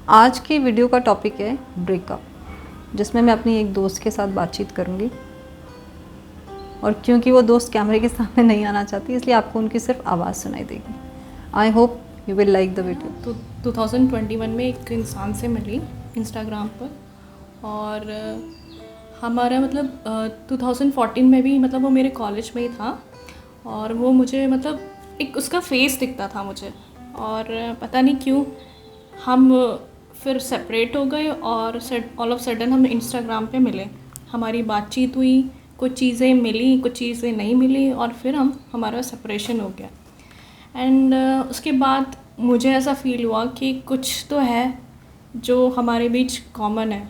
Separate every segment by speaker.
Speaker 1: आज की वीडियो का टॉपिक है ब्रेकअप, जिसमें मैं अपनी एक दोस्त के साथ बातचीत करूंगी। और क्योंकि वो दोस्त कैमरे के सामने नहीं आना चाहती, इसलिए आपको उनकी सिर्फ आवाज़ सुनाई देगी। I hope you will like the video.
Speaker 2: तो 2021 में एक इंसान से मिली इंस्टाग्राम पर, और हमारा मतलब 2014 में भी मतलब वो मेरे कॉलेज में ही था, और वो मुझे मतलब एक उसका फेस दिखता था मुझे, और पता नहीं क्यों हम फिर सेपरेट हो गए, और ऑल ऑफ सडन हम इंस्टाग्राम पे मिले, हमारी बातचीत हुई, कुछ चीज़ें मिली, कुछ चीज़ें नहीं मिली, और फिर हमारा सेपरेशन हो गया। एंड उसके बाद मुझे ऐसा फील हुआ कि कुछ तो है जो हमारे बीच कॉमन है।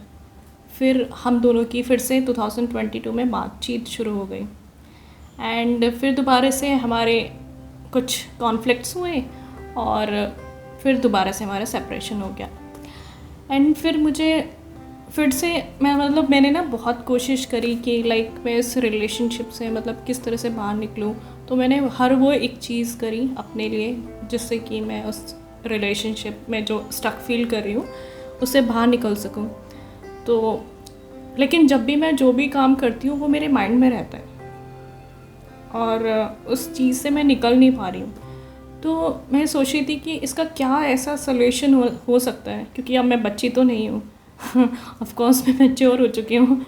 Speaker 2: फिर हम दोनों की फिर से 2022 में बातचीत शुरू हो गई, एंड फिर दोबारा से हमारे कुछ कॉन्फ्लिक्ट्स हुए, और फिर दोबारा से हमारा सेपरेशन हो गया। एंड फिर मुझे फिर से मैंने ना बहुत कोशिश करी कि लाइक मैं इस रिलेशनशिप से मतलब किस तरह से बाहर निकलूँ। तो मैंने हर वो एक चीज़ करी अपने लिए जिससे कि मैं उस रिलेशनशिप में जो स्टक फील कर रही हूँ उससे बाहर निकल सकूँ। तो लेकिन जब भी मैं जो भी काम करती हूँ वो मेरे माइंड में रहता है, और उस चीज़ से मैं निकल नहीं पा रही हूँ। तो मैं सोच रही थी कि इसका क्या ऐसा सॉल्यूशन हो सकता है, क्योंकि अब मैं बच्ची तो नहीं हूँ ऑफ कोर्स मैं मैच्योर हो चुकी हूँ,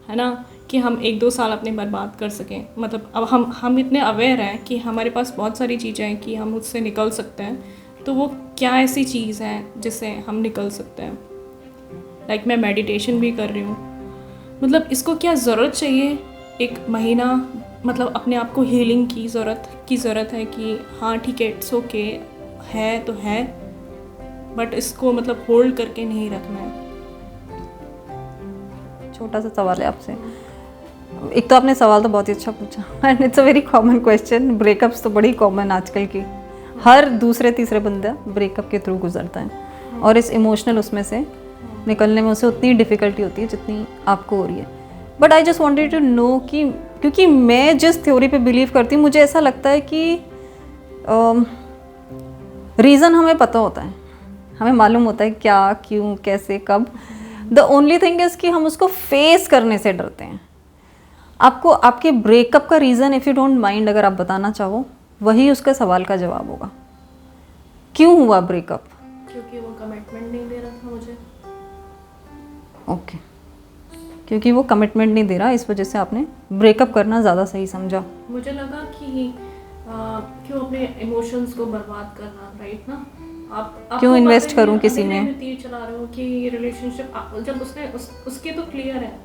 Speaker 2: है ना, कि हम 1-2 साल अपने बर्बाद कर सकें। मतलब अब हम इतने अवेयर हैं कि हमारे पास बहुत सारी चीज़ें हैं कि हम उससे निकल सकते हैं। तो वो क्या ऐसी चीज़ है जिससे हम निकल सकते हैं? लाइक मैं मेडिटेशन भी कर रही हूँ, मतलब इसको क्या ज़रूरत चाहिए 1 महीना, मतलब अपने आप को हीलिंग की ज़रूरत है कि हाँ ठीक है, इट्स ओके है तो है, बट इसको मतलब होल्ड करके नहीं रखना है।
Speaker 1: छोटा सा सवाल है आपसे। एक तो आपने सवाल तो बहुत ही अच्छा पूछा and it's a very common question. Breakups तो बड़ी कॉमन आजकल की, हर दूसरे तीसरे बंदा ब्रेकअप के थ्रू गुजरता है, और इस इमोशनल उसमें से निकलने में उसे उतनी डिफ़िकल्टी होती है जितनी आपको हो रही है। But I just wanted to know कि क्योंकि मैं जिस थ्योरी पे बिलीव करती हूँ, मुझे ऐसा लगता है कि रीज़न हमें पता होता है, हमें मालूम होता है क्या, क्यों, कैसे, कब। द ओनली थिंग इज़ कि हम उसको फेस करने से डरते हैं। आपको आपके ब्रेकअप का reason, if you don't mind, अगर आप बताना चाहो, वही उसका सवाल का जवाब होगा। क्यों हुआ ब्रेकअप?
Speaker 2: क्योंकि वो कमिटमेंट नहीं दे रहा था मुझे।
Speaker 1: ओके, क्योंकि वो कमिटमेंट नहीं दे रहा, इस वजह से आपने ब्रेकअप करना ज़्यादा सही समझा।
Speaker 2: मुझे लगा कि क्यों अपने इमोशंस को बर्बाद करना, राइट ना। आप
Speaker 1: क्यों इन्वेस्ट करूं किसी में?
Speaker 2: तीर चला रहे हो कि ये रिलेशनशिप जब उसके तो क्लियर है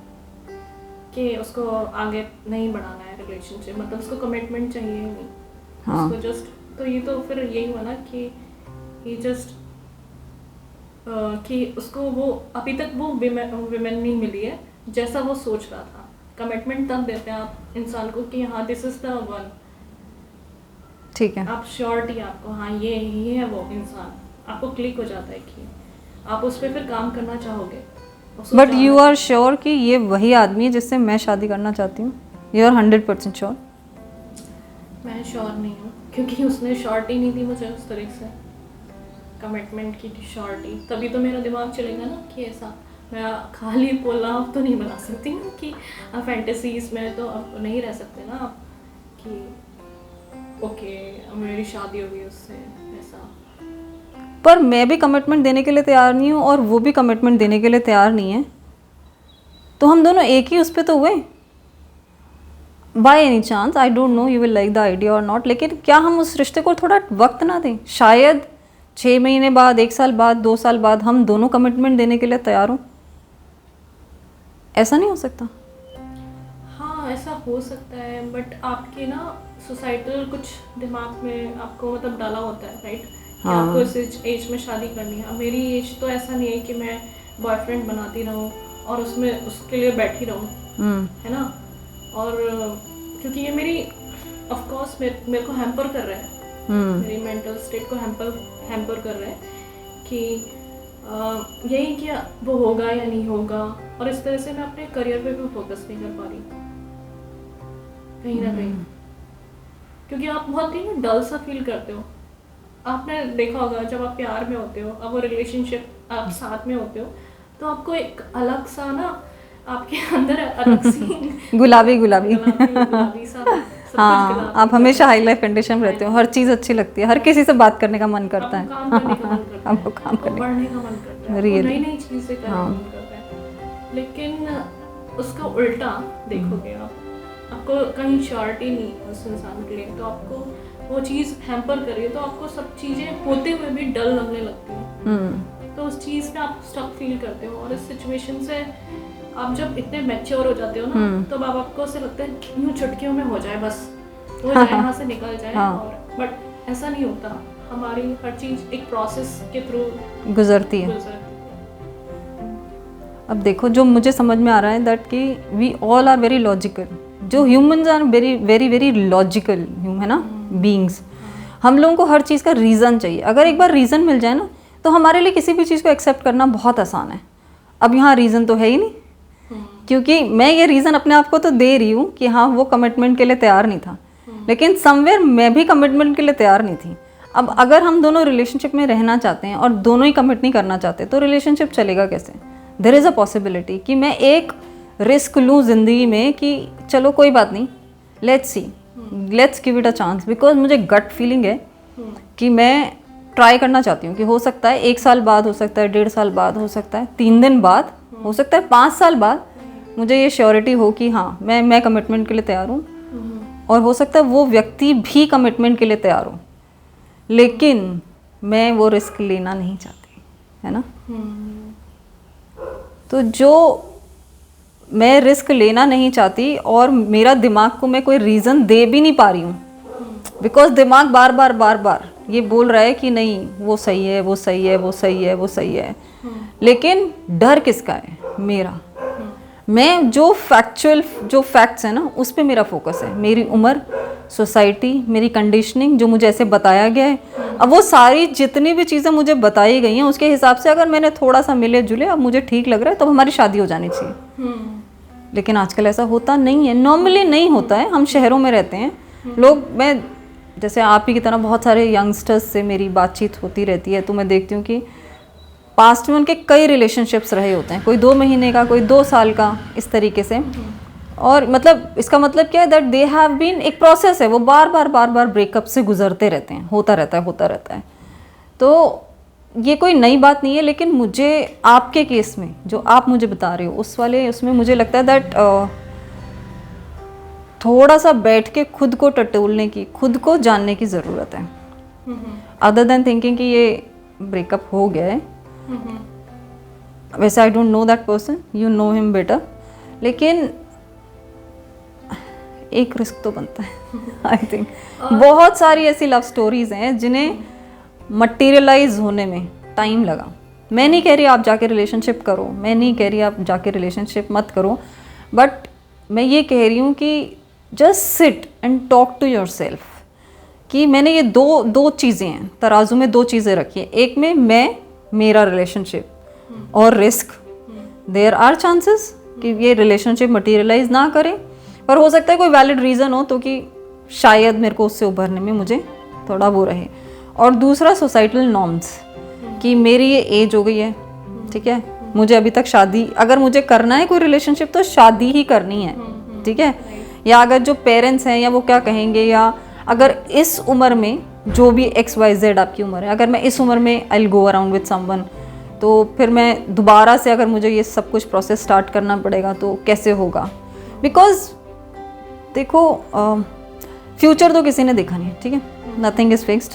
Speaker 2: कि उसको आगे नहीं बढ़ाना है रिलेशनशिप, मतलब उसको कमिटमेंट चाहिए नहीं।
Speaker 1: हाँ।
Speaker 2: उसको जस्ट, तो ये तो फिर यही हुआ ना कि ही जस्ट कि उसको वो अभी तक वो विमेन नहीं मिली है जैसा वो सोच रहा था। कमिटमेंट तब देते हैं आप इंसान को कि हाँ दिस इज द वन,
Speaker 1: ठीक है,
Speaker 2: आप श्योरिटी आपको, हाँ ये है वो इंसान, आपको क्लिक हो जाता है कि आप उस पर फिर काम करना चाहोगे।
Speaker 1: बट यू आर श्योर कि ये वही आदमी है जिससे मैं शादी करना चाहती हूँ? You are 100% sure?
Speaker 2: मैं श्योर नहीं हूँ, क्योंकि उसने श्योरिटी नहीं दी मुझे उस तरह से, कमिटमेंट की श्योरिटी। तभी तो मेरा दिमाग चलेगा ना कि ऐसा मैं खाली पुलाव तो नहीं बना सकती ना कि फैंटेसीज में तो अब नहीं रह सकते ना आप कि ओके मेरी शादी हो गई उससे, ऐसा।
Speaker 1: पर मैं भी कमिटमेंट देने के लिए तैयार नहीं हूँ और वो भी कमिटमेंट देने के लिए तैयार नहीं है, तो हम दोनों एक ही उस पर तो हुए। By any chance, I don't know you will like the idea और नॉट, लेकिन क्या हम उस रिश्ते को थोड़ा वक्त ना दें? शायद 6 महीने बाद, 1 साल बाद, 2 साल बाद हम दोनों कमिटमेंट देने के लिए तैयार हों। ऐसा नहीं हो सकता?
Speaker 2: हाँ ऐसा हो सकता है, बट आपके ना सोसाइटल कुछ दिमाग में आपको मतलब डाला होता है, राइट, कि आपको इस एज में शादी करनी है। अब मेरी एज तो ऐसा नहीं है कि मैं बॉयफ्रेंड बनाती रहूँ और उसमें उसके लिए बैठी रहूँ, है ना। और क्योंकि ये मेरी ऑफ कोर्स मेरे को हैम्पर कर रहा है, मेरी मेंटल स्टेट को हैम्पर कर रहा है कि यही कि वो होगा या नहीं होगा, और इस तरह से मैं अपने करियर पे भी फोकस नहीं कर पा रही कहीं ना कहीं, क्योंकि आप बहुत ही डल सा फील करते हो। आपने देखा होगा जब आप प्यार में होते हो, अब वो रिलेशनशिप आप साथ में होते हो तो आपको एक अलग सा ना आपके अंदर अलग सी
Speaker 1: गुलाबी गुलाबी
Speaker 2: गुलाबी सा सब
Speaker 1: हाँ,
Speaker 2: कुछ गुलाबी
Speaker 1: आप हमेशा हाई लाइफ कंडीशन में रहते हो, हर चीज़ अच्छी लगती है, हर किसी से बात करने का मन करता है,
Speaker 2: आपको काम करने का मन करता है,
Speaker 1: आपको काम
Speaker 2: आपको
Speaker 1: करने
Speaker 2: बढ़ने का मन करता है,
Speaker 1: Really?
Speaker 2: नई नई चीज़ें करने का मन करता है। लेकिन उसका उल्टा देखोगे आपको कहीं श्योरिटी नहीं है उस इंसान के लिए, तो आपको वो चीज़ हैम्पर कर रही है, तो आपको सब चीज़ें होते हुए भी डल लगने लगती हैं। तो उस चीज़ में आप स्टक फील करते हो, और इस सिचुएशन से आप जब इतने मैच्योर हो जाते हो ना, तो अब आपको ऐसे लगता है यूँ चुटकियों में हो जाए, बस हो जाए, यहाँ से निकल जाए। और बट ऐसा नहीं होता, हमारी हर चीज़ एक प्रोसेस के थ्रू
Speaker 1: गुजरती है। अब देखो, जो मुझे समझ में आ रहा है दैट कि we all are very logical, जो humans are very very very logical है ना बीइंग्स। हम लोगों को हर चीज़ का रीज़न चाहिए। अगर एक बार रीज़न मिल जाए ना, तो हमारे लिए किसी भी चीज़ को एक्सेप्ट करना बहुत आसान है। अब यहाँ रीज़न तो है ही नहीं, क्योंकि मैं ये रीज़न अपने आप को तो दे रही हूँ कि हाँ वो कमिटमेंट के लिए तैयार नहीं था, लेकिन समवेयर मैं भी कमिटमेंट के लिए तैयार नहीं थी। अब अगर हम दोनों रिलेशनशिप में रहना चाहते हैं और दोनों ही कमिट नहीं करना चाहते, तो रिलेशनशिप चलेगा कैसे? देयर इज़ अ पॉसिबिलिटी कि मैं एक रिस्क लूँ ज़िंदगी में कि चलो कोई बात नहीं, let's see, let's give it a chance, because मुझे गट फीलिंग है कि मैं ट्राई करना चाहती हूँ कि हो सकता है 1 साल बाद, हो सकता है 1.5 साल बाद, हो सकता है 3 दिन बाद, हो सकता है 5 साल बाद मुझे ये श्योरिटी हो कि हाँ मैं कमिटमेंट के लिए तैयार हूँ, और हो सकता है वो व्यक्ति भी कमिटमेंट के लिए तैयार हो, लेकिन मैं वो रिस्क लेना नहीं चाहती, है ना। तो जो मैं रिस्क लेना नहीं चाहती, और मेरा दिमाग को मैं कोई रीज़न दे भी नहीं पा रही हूँ, बिकॉज दिमाग बार बार ये बोल रहा है कि नहीं वो सही है, वो सही है, वो सही है, वो सही है, लेकिन डर किसका है? मेरा। मैं जो फैक्ट्स है ना, उस पे मेरा फोकस है। मेरी उम्र, सोसाइटी, मेरी कंडीशनिंग, जो मुझे ऐसे बताया गया है, अब वो सारी जितनी भी चीज़ें मुझे बताई गई हैं उसके हिसाब से अगर मैंने थोड़ा सा मिले जुले, अब मुझे ठीक लग रहा है, तो हमारी शादी हो जानी चाहिए। लेकिन आजकल ऐसा होता नहीं है, नॉर्मली नहीं होता है। हम शहरों में रहते हैं लोग, मैं जैसे आप ही की तरह बहुत सारे यंगस्टर्स से मेरी बातचीत होती रहती है, तो मैं देखती हूँ कि पास्ट में उनके कई रिलेशनशिप्स रहे होते हैं, कोई 2 महीने का, कोई 2 साल का, इस तरीके से। और मतलब इसका मतलब क्या है? दैट दे हैव बीन, एक प्रोसेस है, वो बार बार ब्रेकअप से गुजरते रहते हैं, होता रहता है। तो ये कोई नई बात नहीं है, लेकिन मुझे आपके केस में जो आप मुझे बता रहे हो उसमें मुझे लगता है दैट थोड़ा सा बैठ के खुद को टटोलने की, खुद को जानने की ज़रूरत है, अदर देन थिंकिंग कि ये ब्रेकअप हो गया है। वैसे I don't know that person, you know him better, लेकिन एक रिस्क तो बनता है। आई थिंक बहुत सारी ऐसी लव स्टोरीज हैं जिन्हें मटीरियलाइज होने में टाइम लगा। मैं नहीं कह रही आप जाके रिलेशनशिप करो, मैं नहीं कह रही आप जाके रिलेशनशिप मत करो, बट मैं ये कह रही हूँ कि just sit and talk to yourself कि मैंने ये दो चीज़ें हैं, तराजू में 2 चीज़ें रखी हैं। एक में मेरा रिलेशनशिप और रिस्क, देयर आर चांसेस कि ये रिलेशनशिप मटीरियलाइज ना करे, पर हो सकता है कोई वैलिड रीज़न हो तो कि शायद मेरे को उससे उभरने में मुझे थोड़ा वो रहे। और दूसरा सोसाइटल नॉर्म्स कि मेरी ये एज हो गई है, ठीक है, मुझे अभी तक शादी, अगर मुझे करना है कोई रिलेशनशिप तो शादी ही करनी है, ठीक है। या अगर जो पेरेंट्स हैं या वो क्या कहेंगे, या अगर इस उम्र में जो भी XYZ आपकी उम्र है, अगर मैं इस उम्र में I will go around with someone, तो फिर मैं दोबारा से अगर मुझे ये सब कुछ प्रोसेस स्टार्ट करना पड़ेगा तो कैसे होगा? बिकॉज देखो फ्यूचर तो किसी ने देखा नहीं, ठीक है, नथिंग इज़ फिक्स्ड,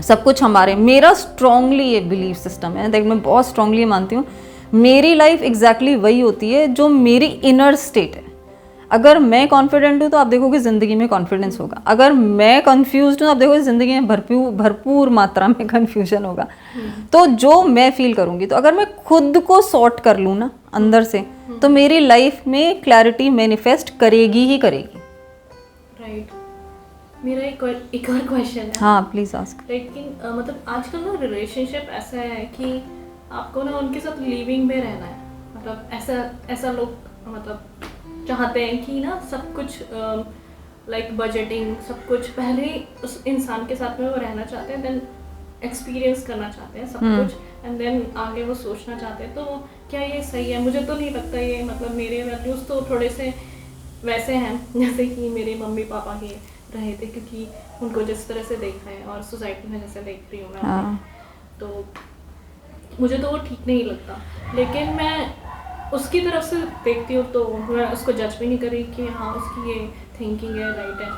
Speaker 1: सब कुछ हमारे, मेरा स्ट्रांगली ये बिलीव सिस्टम है, देख मैं बहुत स्ट्रांगली मानती हूँ मेरी लाइफ एग्जैक्टली वही होती है जो मेरी इनर स्टेट है। अगर मैं कॉन्फिडेंट हूँ तो आप देखोगे ज़िंदगी में कॉन्फिडेंस होगा, अगर मैं कंफ्यूज्ड हूँ आप देखोगे ज़िंदगी में भरपूर मात्रा में कन्फ्यूजन होगा। तो जो मैं फील करूँगी, तो अगर मैं खुद को सॉर्ट कर लूँ ना अंदर से, तो मेरी लाइफ में क्लैरिटी मैनिफेस्ट करेगी ही करेगी।
Speaker 2: राइट। मेरा एक और क्वेश्चन है।
Speaker 1: हाँ प्लीज़ आस्क।
Speaker 2: लेकिन मतलब आजकल ना रिलेशनशिप ऐसा है कि आपको ना उनके साथ लिविंग में रहना है, मतलब ऐसा लोग मतलब चाहते हैं कि ना सब कुछ लाइक बजटिंग, सब कुछ पहले ही उस इंसान के साथ में वो रहना चाहते हैं, देन एक्सपीरियंस करना चाहते हैं सब कुछ एंड देन आगे वो सोचना चाहते हैं, तो क्या ये सही है? मुझे तो नहीं लगता ये, मतलब मेरे वैल्यूज़ तो थोड़े से वैसे हैं जैसे कि मेरे मम्मी पापा के रहे थे, क्योंकि उनको जिस तरह से देखा है और सोसाइटी में जैसे देख रही हूँ मैं
Speaker 1: हाँ।
Speaker 2: तो मुझे तो वो ठीक नहीं लगता। लेकिन मैं उसकी तरफ से देखती हूँ तो मैं उसको जज भी नहीं करी कि हाँ उसकी ये थिंकिंग है, राइट है।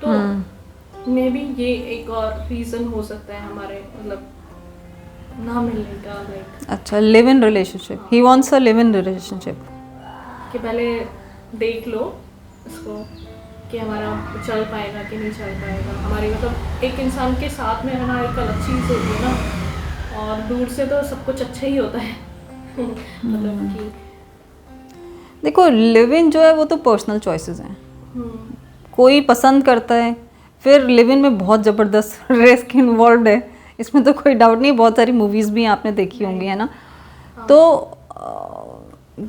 Speaker 2: तो मे बी ये एक और रीज़न हो सकता है हमारे मतलब ना मिलने का, लाइक
Speaker 1: अच्छा, live in relationship, he wants a live in relationship.
Speaker 2: कि पहले देख लो इसको कि हमारा चल पाएगा कि नहीं चल पाएगा। हमारी मतलब एक इंसान के साथ में रहना एक अलग चीज़ होती है ना, और दूर से तो सब कुछ अच्छा ही होता है मतलब कि
Speaker 1: देखो, लिव इन जो है वो तो पर्सनल चॉइसेस हैं, कोई पसंद करता है, फिर लिव इन में बहुत ज़बरदस्त रिस्क इन्वॉल्व है, इसमें तो कोई डाउट नहीं। बहुत सारी मूवीज़ भी आपने देखी होंगी, है ना। तो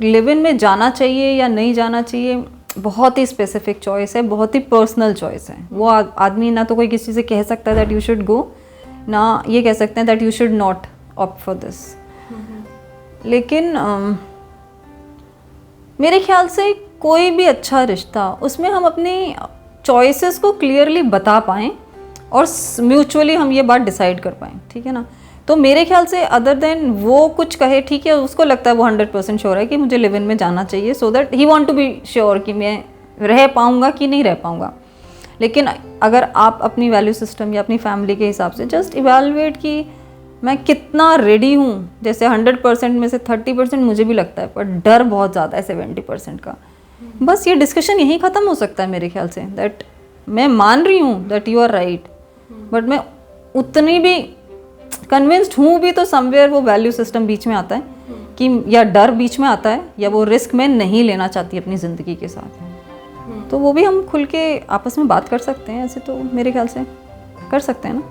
Speaker 1: लिव इन में जाना चाहिए या नहीं जाना चाहिए, बहुत ही स्पेसिफिक चॉइस है, बहुत ही पर्सनल चॉइस है। वो आदमी ना तो कोई किसी से कह सकता है दैट यू शुड गो, ना ये कह सकते हैं that you should not opt for this. लेकिन मेरे ख्याल से कोई भी अच्छा रिश्ता, उसमें हम अपनी चॉइसेस को क्लियरली बता पाएँ और म्यूचुअली हम ये बात डिसाइड कर पाएँ, ठीक है ना। तो मेरे ख्याल से अदर देन वो कुछ कहे, ठीक है, उसको लगता है वो 100% श्योर है कि मुझे लिव इन में जाना चाहिए, so that he want to be sure कि मैं रह पाऊँगा कि नहीं रह पाऊँगा। लेकिन अगर आप अपनी वैल्यू सिस्टम या अपनी फैमिली के हिसाब से जस्ट इवेलुएट कि मैं कितना रेडी हूँ, जैसे 100% में से 30% मुझे भी लगता है, पर डर बहुत ज़्यादा है 70% का, बस ये डिस्कशन यहीं ख़त्म हो सकता है मेरे ख्याल से। दैट मैं मान रही हूँ that you are right, but मैं उतनी भी कन्विंस्ड हूँ भी तो समवेयर वो वैल्यू सिस्टम बीच में आता है कि या डर बीच में आता है या वो रिस्क मैं नहीं लेना चाहती अपनी ज़िंदगी के साथ। तो वो भी हम खुल के आपस में बात कर सकते हैं, ऐसे तो मेरे ख्याल से कर सकते हैं ना,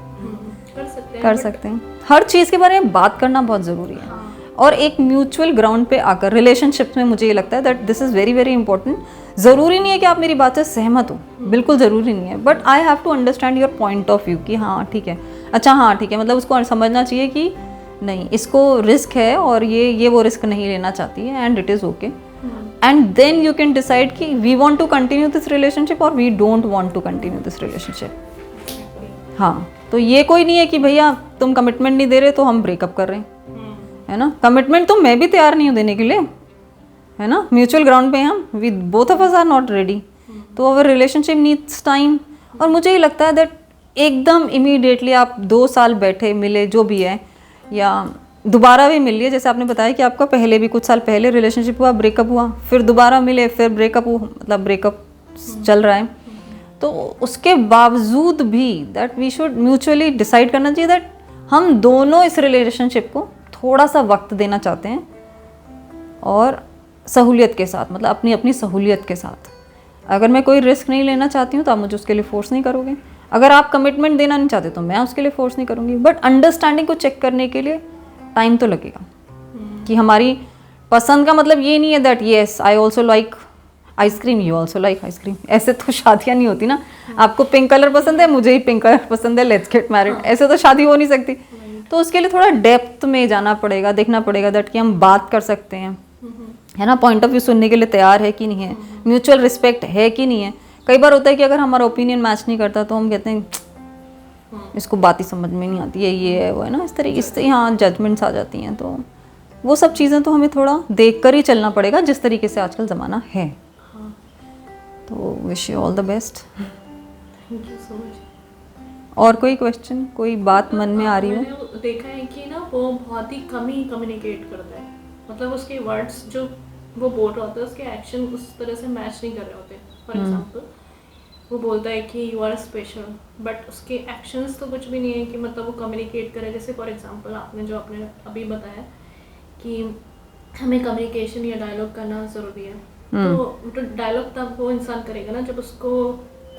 Speaker 1: कर सकते हैं। हर चीज़ के बारे में बात करना बहुत ज़रूरी है, और एक म्यूचुअल ग्राउंड पे आकर रिलेशनशिप में मुझे ये लगता है that this is very very important. ज़रूरी नहीं है कि आप मेरी बात से सहमत हो, बिल्कुल ज़रूरी नहीं है, but I have to understand your point of view कि हाँ ठीक है, अच्छा हाँ ठीक है, मतलब उसको समझना चाहिए कि नहीं, इसको रिस्क है और ये वो रिस्क नहीं लेना चाहती है, and it is okay, and then you can decide कि we want to continue this relationship और we don't want to continue this relationship. हाँ, तो ये कोई नहीं है कि भैया तुम कमिटमेंट नहीं दे रहे तो हम ब्रेकअप कर रहे हैं, है ना। कमिटमेंट तो मैं भी तैयार नहीं हूँ देने के लिए, है ना। म्यूचुअल ग्राउंड पे हम we both of us are not ready, तो अवर रिलेशनशिप नीड्स टाइम। और मुझे ये लगता है दैट एकदम इमीडिएटली आप 2 साल बैठे मिले जो भी है, या दोबारा भी मिल लिए, जैसे आपने बताया कि आपका पहले भी कुछ साल पहले रिलेशनशिप हुआ, ब्रेकअप हुआ, फिर दोबारा मिले, फिर ब्रेकअप हुआ, मतलब ब्रेकअप चल रहा है, तो उसके बावजूद भी that we should mutually decide करना चाहिए दैट हम दोनों इस रिलेशनशिप को थोड़ा सा वक्त देना चाहते हैं, और सहूलियत के साथ, मतलब अपनी अपनी सहूलियत के साथ। अगर मैं कोई रिस्क नहीं लेना चाहती हूँ तो आप मुझे उसके लिए फोर्स नहीं करोगे, अगर आप कमिटमेंट देना नहीं चाहते तो मैं उसके लिए फोर्स नहीं करूँगी, बट अंडरस्टैंडिंग को चेक करने के लिए टाइम तो लगेगा। कि हमारी पसंद का मतलब ये नहीं है that yes I also like ice cream, you also like ice cream, ऐसे तो शादियाँ नहीं होती ना। आपको पिंक कलर पसंद है, मुझे ही पिंक कलर पसंद है, लेट्स गेट मैरिड, ऐसे तो शादी हो नहीं सकती। तो उसके लिए थोड़ा डेप्थ में जाना पड़ेगा, देखना पड़ेगा दैट कि हम बात कर सकते हैं, है ना, पॉइंट ऑफ व्यू सुनने के लिए तैयार है कि नहीं है, म्यूचुअल रिस्पेक्ट है कि नहीं है। कई बार होता है कि अगर हमारा ओपिनियन मैच नहीं करता तो हम कहते हैं इसको बात ही समझ में नहीं आती है, ये है वो है ना, इस तरीके से यहाँ जजमेंट्स आ जाती हैं। तो वो सब चीज़ें तो हमें थोड़ा देख कर ही चलना पड़ेगा, जिस तरीके से आजकल ज़माना है। तो wish you all the best.
Speaker 2: Thank you so much.
Speaker 1: और कोई क्वेश्चन, कोई बात मन में आ रही हो?
Speaker 2: मैंने देखा है कि ना वो बहुत ही कम ही कम्युनिकेट करता है, मतलब उसके वर्ड्स जो वो बोल रहा होता है उसके एक्शन उस तरह से मैच नहीं कर रहे होते। फॉर एग्जांपल वो बोलता है कि यू आर स्पेशल, बट उसके एक्शंस तो कुछ भी नहीं है कि मतलब वो कम्युनिकेट करे। जैसे फॉर एग्जांपल आपने जो आपने अभी बताया कि हमें कम्युनिकेशन या डायलॉग करना ज़रूरी है, तो डायलॉग तब वो इंसान करेगा ना जब उसको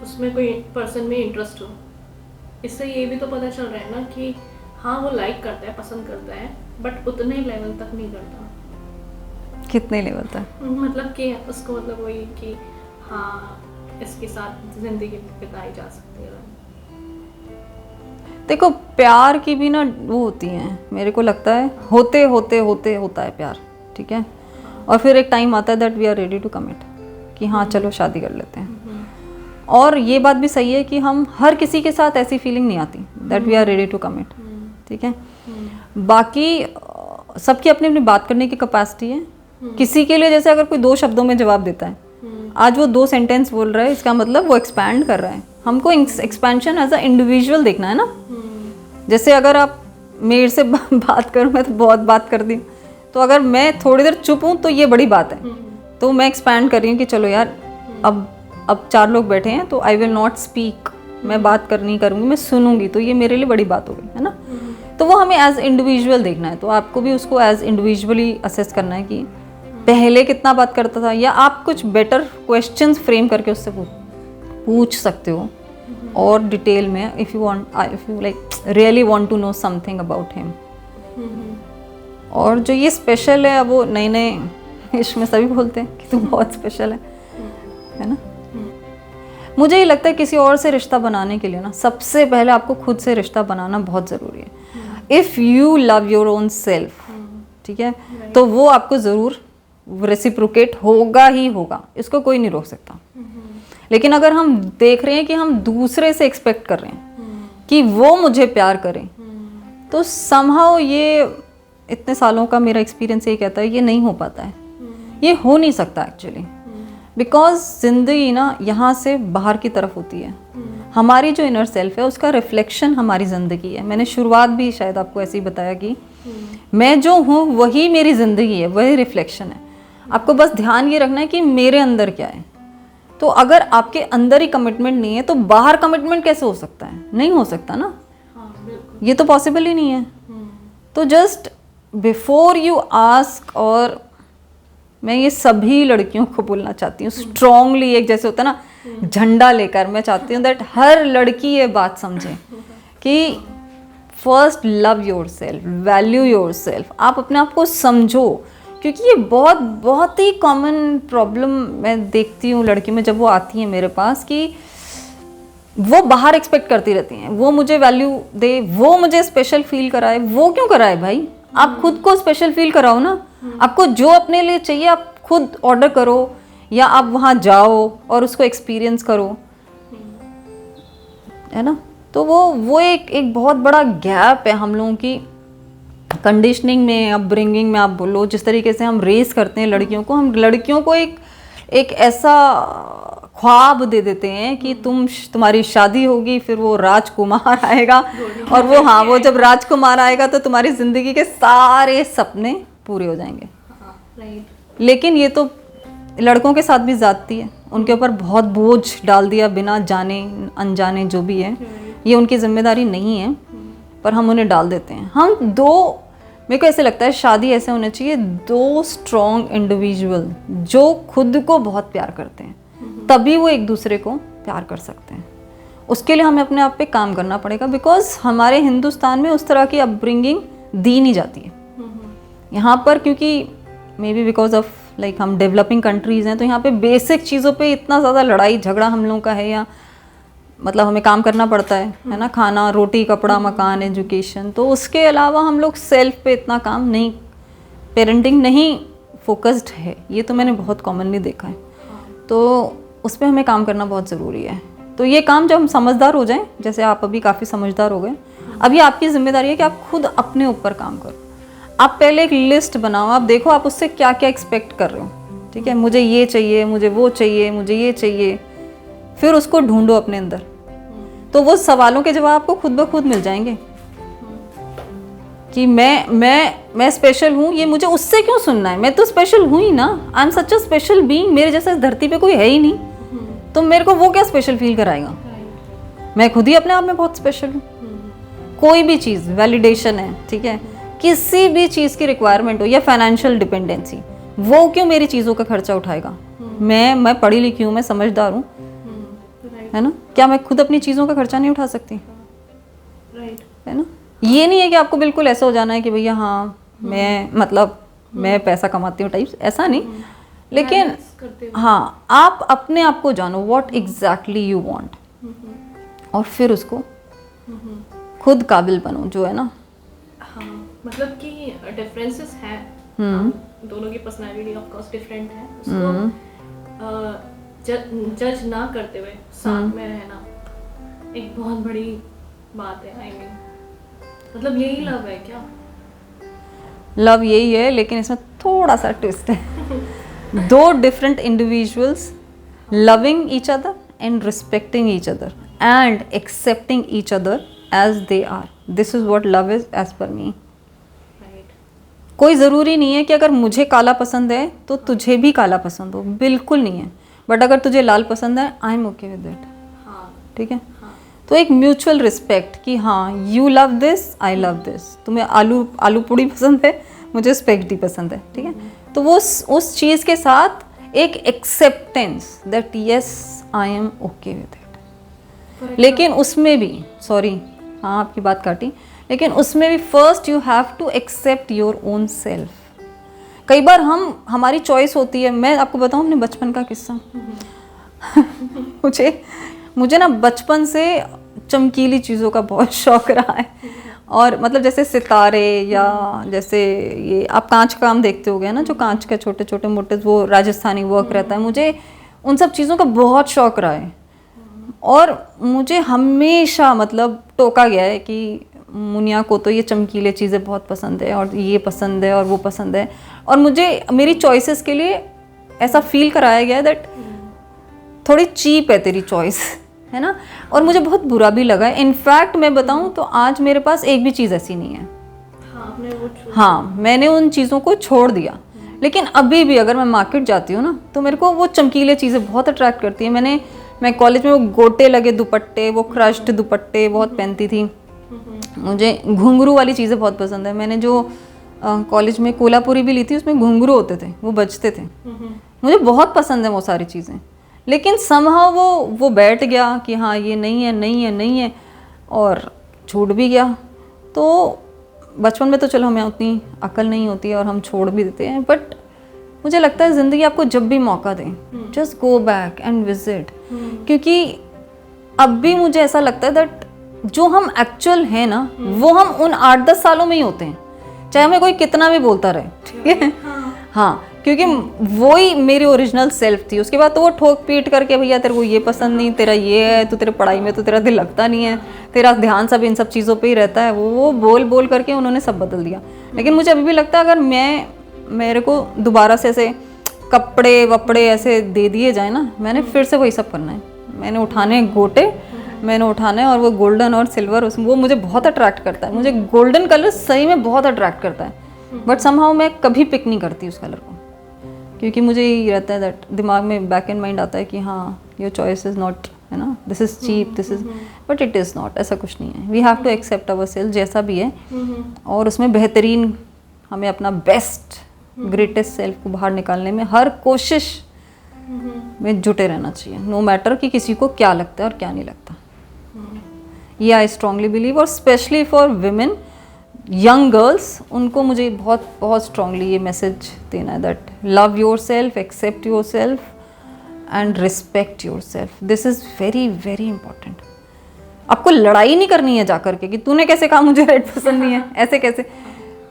Speaker 2: उसमें कोई पर्सन में इंटरेस्ट हो। इससे ये भी तो पता चल रहा है ना कि हाँ वो लाइक करता है, पसंद करता है, बट उतने लेवल तक नहीं करता।
Speaker 1: कितने लेवल तक?
Speaker 2: मतलब कि उसको मतलब वही कि हाँ इसके साथ ज़िंदगी बिताई जा सकती है।
Speaker 1: देखो प्यार की भी ना वो होती हैं, मेरे को लगता है होते होते होते होता है प्यार, ठीक है, और फिर एक टाइम आता है that we are ready to commit कि हाँ चलो शादी कर लेते हैं। और ये बात भी सही है कि हम हर किसी के साथ ऐसी फीलिंग नहीं आती that we are ready to commit, ठीक है। बाकी सबकी अपनी अपनी बात करने की कैपेसिटी है। किसी के लिए जैसे अगर कोई 2 शब्दों में जवाब देता है, आज वो 2 सेंटेंस बोल रहा है, इसका मतलब वो एक्सपैंड कर रहा है। हमको एक्सपेंशन एज अ इंडिविजुअल देखना है ना। जैसे अगर आप मेरे से बात करो, मैं तो बहुत बात कर दी, तो अगर मैं थोड़ी देर चुप हूँ तो ये बड़ी बात है, तो मैं एक्सपैंड कर रही हूँ कि चलो यार अब 4 लोग बैठे हैं तो आई विल नॉट स्पीक, मैं बात नहीं करूँगी, मैं सुनूंगी, तो ये मेरे लिए बड़ी बात हो गई है ना। तो वो हमें एज इंडिविजुअल देखना है, तो आपको भी उसको एज इंडिविजुअली असेस करना है कि पहले कितना बात करता था, या आप कुछ बेटर क्वेश्चंस फ्रेम करके उससे पूछ सकते हो और डिटेल में, if you like really want to know something about him. और जो ये स्पेशल है, अब वो नए नए इसमें सभी बोलते हैं कि तू बहुत स्पेशल है ना। मुझे ये लगता है किसी और से रिश्ता बनाने के लिए ना सबसे पहले आपको खुद से रिश्ता बनाना बहुत ज़रूरी है। If you love your own self, ठीक है, तो वो आपको ज़रूर रेसिप्रोकेट होगा ही होगा, इसको कोई नहीं रोक सकता। लेकिन अगर हम देख रहे हैं कि हम दूसरे से एक्सपेक्ट कर रहे हैं कि वो मुझे प्यार करें, तो समहाउ ये इतने सालों का मेरा एक्सपीरियंस ये कहता है ये नहीं हो पाता है, ये हो नहीं सकता एक्चुअली। बिकॉज ज़िंदगी ना यहाँ से बाहर की तरफ होती है। हमारी जो इनर सेल्फ है उसका रिफ्लेक्शन हमारी ज़िंदगी है। मैंने शुरुआत भी शायद आपको ऐसे ही बताया कि मैं जो हूँ वही मेरी ज़िंदगी है, वही रिफ्लेक्शन है। आपको बस ध्यान ये रखना है कि मेरे अंदर क्या है। तो अगर आपके अंदर ही कमिटमेंट नहीं है तो बाहर कमिटमेंट कैसे हो सकता है? नहीं हो सकता ना, ये तो पॉसिबल ही नहीं है। तो जस्ट बिफोर यू आस्क, और मैं ये सभी लड़कियों को बोलना चाहती हूँ स्ट्रांगली, एक जैसे होता है ना झंडा लेकर, मैं चाहती हूँ दैट हर लड़की ये बात समझे कि first love your self, value your self. आप अपने आप को समझो, क्योंकि ये बहुत ही कॉमन प्रॉब्लम मैं देखती हूँ लड़की में जब वो आती है मेरे पास, कि वो बाहर एक्सपेक्ट करती रहती हैं वो मुझे वैल्यू दे, वो मुझे स्पेशल फील कराए। वो क्यों कराए भाई? आप खुद को स्पेशल फील कराओ ना। आपको जो अपने लिए चाहिए आप खुद ऑर्डर करो, या आप वहाँ जाओ और उसको एक्सपीरियंस करो, है ना। तो वो एक बहुत बड़ा गैप है हम लोगों की कंडीशनिंग में, अपब्रिंगिंग में। आप बोलो जिस तरीके से हम रेस करते हैं लड़कियों को, हम लड़कियों को एक ऐसा ख्वाब दे देते हैं कि तुम्हारी शादी होगी, फिर वो राजकुमार आएगा, और वो जब राजकुमार आएगा तो तुम्हारी ज़िंदगी के सारे सपने पूरे हो जाएंगे। लेकिन ये तो लड़कों के साथ भी ज़्यादती है, उनके ऊपर बहुत बोझ डाल दिया बिना जाने अनजाने, जो भी है ये उनकी जिम्मेदारी नहीं है, पर हम उन्हें डाल देते हैं। मेरे को ऐसे लगता है शादी ऐसे होना चाहिए 2 स्ट्रॉन्ग इंडिविजुअल जो खुद को बहुत प्यार करते हैं, तभी वो एक दूसरे को प्यार कर सकते हैं। उसके लिए हमें अपने आप पे काम करना पड़ेगा, बिकॉज हमारे हिंदुस्तान में उस तरह की अपब्रिंगिंग दी नहीं जाती है यहाँ पर, क्योंकि may be because of like हम डेवलपिंग कंट्रीज़ हैं, तो यहाँ पे बेसिक चीज़ों पे इतना ज़्यादा लड़ाई झगड़ा हम लोगों का है, या मतलब हमें काम करना पड़ता है ना, खाना रोटी कपड़ा मकान एजुकेशन। तो उसके अलावा हम लोग सेल्फ पे इतना काम नहीं, पेरेंटिंग नहीं फोकस्ड है। ये तो मैंने बहुत कॉमनली देखा है, तो उस पर हमें काम करना बहुत ज़रूरी है। तो ये काम जब हम समझदार हो जाएं, जैसे आप अभी काफ़ी समझदार हो गए, अभी आपकी जिम्मेदारी है कि आप खुद अपने ऊपर काम करो। आप पहले एक लिस्ट बनाओ, आप देखो आप उससे क्या क्या एक्सपेक्ट कर रहे हो, ठीक है। मुझे ये चाहिए, मुझे वो चाहिए, मुझे ये चाहिए, फिर उसको ढूंढो अपने अंदर, तो वो सवालों के जवाब आपको खुद ब खुद मिल जाएंगे कि मैं स्पेशल हूँ, ये मुझे उससे क्यों सुनना है, मैं तो स्पेशल हूँ ही ना। I am such a special being, मेरे जैसा इस धरती पे कोई है ही नहीं, तो मेरे को वो क्या स्पेशल फील कराएगा? मैं खुद ही अपने आप में बहुत स्पेशल हूँ। कोई भी चीज़ वैलिडेशन है, ठीक है, किसी भी चीज़ की रिक्वायरमेंट हो या फाइनेंशियल डिपेंडेंसी, वो क्यों मेरी चीज़ों का खर्चा उठाएगा? मैं पढ़ी लिखी हूँ, मैं समझदार हूँ, है ना, क्या मैं खुद अपनी चीज़ों का खर्चा नहीं उठा सकती? है ना। ये नहीं है कि आपको बिल्कुल ऐसा हो जाना है कि भैया हाँ मैं पैसा कमाती हूँ टाइप्स, ऐसा नहीं, लेकिन हाँ आप अपने आप को जानो व्हाट एग्जैक्टली यू वांट, और फिर उसको खुद काबिल बनो, जो है ना।
Speaker 2: हाँ, मतलब कि डिफरेंसेस हैं, दोनों की पर्सनालिटी ऑफ कोर्स डिफरेंट है, उसको जज ना करते हुए साथ में रहना एक बहुत बड़ी बात है। आई मीन मतलब यही लव है क्या?
Speaker 1: लव यही है, लेकिन इसमें थोड़ा सा ट्विस्ट है। दो different individuals loving each other and respecting each other and accepting each other as they are, this is what love is as per me.
Speaker 2: Right.
Speaker 1: कोई ज़रूरी नहीं है कि अगर मुझे काला पसंद है तो तुझे भी काला पसंद हो, बिल्कुल नहीं है। बट अगर तुझे लाल पसंद है, I am okay with it.
Speaker 2: हाँ।
Speaker 1: ठीक है।
Speaker 2: हाँ।
Speaker 1: तो एक म्यूचुअल रिस्पेक्ट कि हाँ, you love this, I love this. तुम्हें आलू पूड़ी पसंद है, मुझे स्पेगेटी पसंद है। ठीक है। तो वो उस चीज़ के साथ एक acceptance that yes I am okay with it. लेकिन उसमें भी, सॉरी हाँ आपकी बात काटी, लेकिन उसमें भी first you have to accept your own self. कई बार हमारी चॉइस होती है। मैं आपको बताऊं अपने बचपन का किस्सा। मुझे ना बचपन से चमकीली चीज़ों का बहुत शौक रहा है। और मतलब जैसे सितारे या जैसे ये आप कांच का काम देखते हो गए ना, जो कांच के छोटे छोटे मोटे वो राजस्थानी वर्क रहता है, मुझे उन सब चीज़ों का बहुत शौक रहा है। और मुझे हमेशा मतलब टोका गया है कि मुनिया को तो ये चमकीले चीज़ें बहुत पसंद है और ये पसंद है और वो पसंद है। और मुझे मेरी चॉइसेस के लिए ऐसा फील कराया गया है दैट थोड़ी चीप है तेरी चॉइस, है ना। और मुझे बहुत बुरा भी लगा है। इनफैक्ट मैं बताऊं तो आज मेरे पास एक भी चीज़ ऐसी नहीं है। हाँ, मैंने उन चीज़ों को छोड़ दिया। लेकिन अभी भी अगर मैं मार्केट जाती हूँ ना, तो मेरे को वो चमकीले चीज़ें बहुत अट्रैक्ट करती है। मैं कॉलेज में वो गोटे लगे दुपट्टे, वो क्रश्ड दुपट्टे बहुत पहनती थी। मुझे घुंघरू वाली चीज़ें बहुत पसंद है। मैंने जो कॉलेज में कोल्हापुरी भी ली थी, उसमें घुंघरू होते थे, वो बजते थे। मुझे बहुत पसंद है वो सारी चीज़ें। लेकिन समहाउ वो बैठ गया कि हाँ ये नहीं है, नहीं है, नहीं है, और छूट भी गया। तो बचपन में तो चलो हमें उतनी अकल नहीं होती है और हम छोड़ भी देते हैं। बट मुझे लगता है ज़िंदगी आपको जब भी मौका दे, just go back and visit. क्योंकि अब भी मुझे ऐसा लगता है दैट जो हम एक्चुअल हैं ना, वो हम उन 8-10 सालों में ही होते हैं, चाहे हमें कोई कितना भी बोलता रहे। ठीक है। हाँ, क्योंकि वो ही मेरी ओरिजिनल सेल्फ थी। उसके बाद तो वो ठोक पीट करके भैया तेरे को ये पसंद नहीं, तेरा ये है, तो तेरे पढ़ाई में तो तेरा दिल लगता नहीं है, तेरा ध्यान सब इन सब चीज़ों पे ही रहता है, वो बोल बोल करके उन्होंने सब बदल दिया। लेकिन मुझे अभी भी लगता है अगर मेरे को दोबारा से ऐसे कपड़े वपड़े ऐसे दे दिए जाए ना, मैंने फिर से वही सब करना है। मैंने उठाने गोटे, मैंने उठाना है, और वो गोल्डन और सिल्वर वो मुझे बहुत अट्रैक्ट करता है। मुझे गोल्डन कलर सही में बहुत अट्रैक्ट करता है। बट समहाउ मैं कभी पिक नहीं करती उस कलर को, क्योंकि मुझे ये रहता है दैट दिमाग में बैक एंड माइंड आता है कि हाँ योर चॉइस इज़ नॉट, है ना, this is cheap, this is, but it is not. ऐसा कुछ नहीं है। We have to accept our self जैसा भी है, और उसमें बेहतरीन हमें अपना बेस्ट ग्रेटेस्ट सेल्फ को बाहर निकालने में हर कोशिश में जुटे रहना चाहिए, नो मैटर कि किसी को क्या लगता है और क्या नहीं लगता। ये आई स्ट्रांगली बिलीव। और specially for women, young girls, उनको मुझे बहुत बहुत स्ट्रांगली ये मैसेज देना है that love yourself, accept yourself and respect yourself. This is very very important. आपको लड़ाई नहीं करनी है जाकर के कि तूने कैसे कहा मुझे रेड पसंद नहीं है, ऐसे कैसे।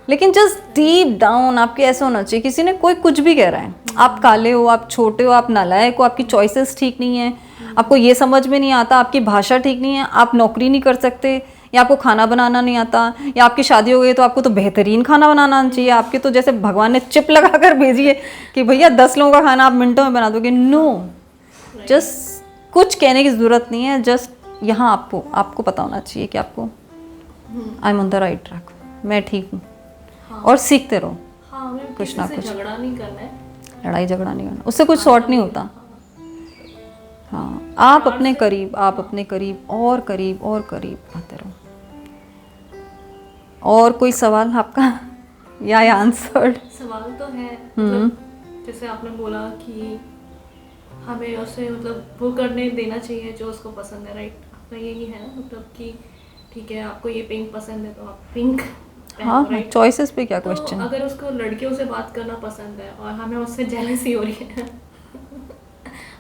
Speaker 1: लेकिन जस्ट डीप डाउन आपके ऐसे होना चाहिए, किसी ने कोई कुछ भी कह रहा है, आप काले हो, आप छोटे हो, आप नालायक हो, आपकी चॉइसेस ठीक नहीं है, आपको ये समझ में नहीं आता, आपकी भाषा ठीक नहीं है, आप नौकरी नहीं कर सकते, या आपको खाना बनाना नहीं आता, या आपकी शादी हो गई तो आपको तो बेहतरीन खाना बनाना आना चाहिए, आपके तो जैसे भगवान ने चिप लगा कर भेजी है कि भैया 10 लोगों का खाना आप मिनटों में बना दोगे। नो, जस्ट कुछ कहने की ज़रूरत नहीं है। जस्ट यहाँ आपको पता होना चाहिए कि आपको I am on the right track, मैं ठीक हूँ। और सीखते रहो। कुछ ना कुछ
Speaker 2: झगड़ा नहीं करना है,
Speaker 1: लड़ाई झगड़ा नहीं करना, उससे कुछ सॉर्ट नहीं होता। हाँ, आप अपने करीब और करीब और करीब आते रहो। और कोई सवाल आपका या आंसर्ड?
Speaker 2: सवाल तो है, मतलब जैसे आपने बोला कि हमें उसे मतलब वो करने देना चाहिए जो उसको पसंद है, राइट? आपका यही है ना, मतलब कि ठीक है आपको ये पिंक पसंद है तो आप पिंक।
Speaker 1: हाँ, चॉइसेस पे क्या क्वेश्चन।
Speaker 2: तो अगर उसको लड़कियों से बात करना पसंद है और हमें उससे जेलसी हो रही है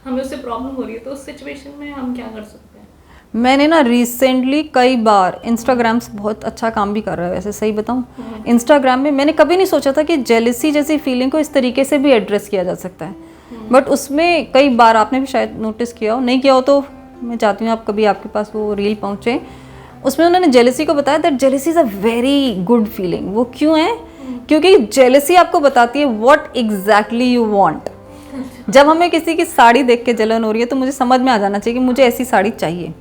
Speaker 2: हमें उससे प्रॉब्लम हो रही है, तो उस सिचुएशन में हम क्या कर सकते हैं?
Speaker 1: मैंने ना रिसेंटली कई बार इंस्टाग्राम से बहुत अच्छा काम भी कर रहा है वैसे, सही बताऊं, इंस्टाग्राम में मैंने कभी नहीं सोचा था कि जेलिसी जैसी फीलिंग को इस तरीके से भी एड्रेस किया जा सकता है, बट उसमें कई बार आपने भी शायद नोटिस किया हो, नहीं किया हो तो मैं चाहती हूँ आप कभी आपके पास वो रील पहुँचे, उसमें उन्होंने जेलिसी को बताया that jealousy is a very good feeling. वो क्यों है? क्योंकि जेलिसी आपको बताती है व्हाट एग्जैक्टली यू वांट। जब हमें किसी की साड़ी देख के जलन हो रही है तो मुझे समझ में आ जाना चाहिए कि मुझे ऐसी साड़ी चाहिए।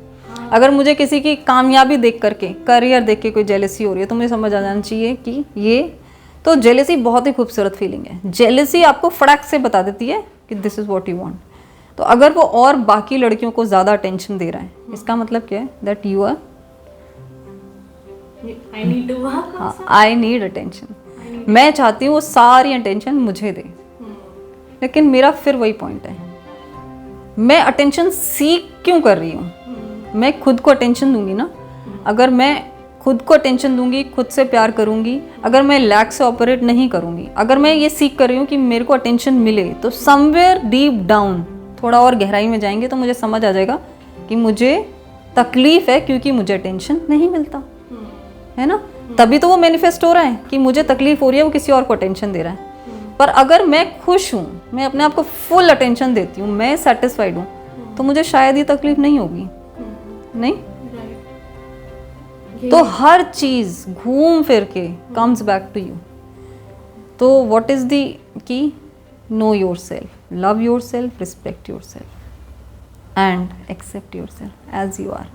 Speaker 1: अगर मुझे किसी की कामयाबी देख करके, करियर देख के कोई जेलसी हो रही है तो मुझे समझ आ जाना चाहिए कि ये, तो जेलसी बहुत ही खूबसूरत फीलिंग है। जेलसी आपको फटाक से बता देती है कि this is what you want. तो अगर वो और बाकी लड़कियों को ज़्यादा अटेंशन दे रहा है, इसका मतलब क्या है? That you are, I need attention. मैं चाहती हूँ वो सारी अटेंशन मुझे दे, लेकिन मेरा फिर वही पॉइंट है, मैं अटेंशन सीख क्यों कर रही हूँ? मैं खुद को अटेंशन दूंगी ना। अगर मैं खुद को अटेंशन दूंगी, खुद से प्यार करूंगी, अगर मैं लैक से ऑपरेट नहीं करूंगी, अगर मैं ये सीख कर रही हूँ कि मेरे को अटेंशन मिले, तो समवेयर डीप डाउन, थोड़ा और गहराई में जाएंगे तो मुझे समझ आ जाएगा कि मुझे तकलीफ है क्योंकि मुझे अटेंशन नहीं मिलता है ना। तभी तो वो मैनिफेस्ट हो रहा है कि मुझे तकलीफ हो रही है, वो किसी और को अटेंशन दे रहा है। पर अगर मैं खुश हूँ, मैं अपने आप को फुल अटेंशन देती हूँ, मैं सेटिस्फाइड हूँ, तो मुझे शायद ये तकलीफ नहीं होगी। नहीं, तो हर चीज घूम फिर के कम्स बैक टू यू। तो what is the key? Know yourself, love yourself, respect yourself and accept yourself as you are.